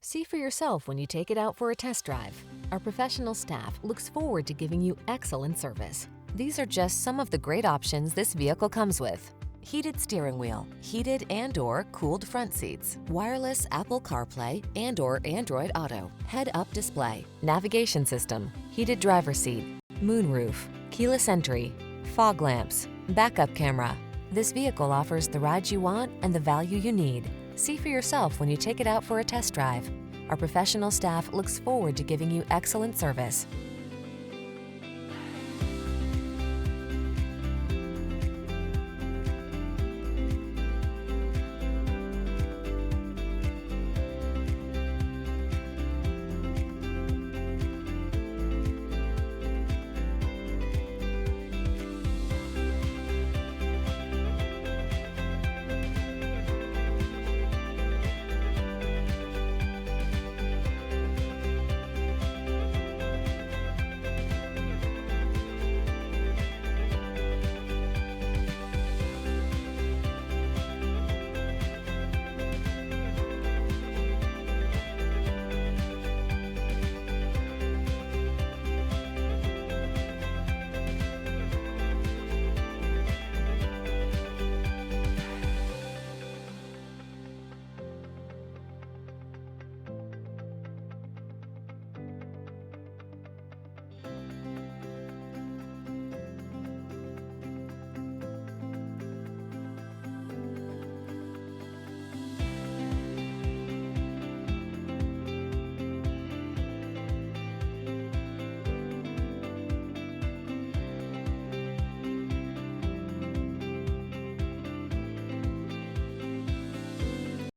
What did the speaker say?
See for yourself when you take it out for a test drive. Our professional staff looks forward to giving you excellent service. These are just some of the great options this vehicle comes with: heated steering wheel, heated and/or cooled front seats, wireless Apple CarPlay and/or Android Auto, head-up display, navigation system, heated driver's seat, moonroof, keyless entry, fog lamps, backup camera. This vehicle offers the ride you want and the value you need. See for yourself when you take it out for a test drive. Our professional staff looks forward to giving you excellent service.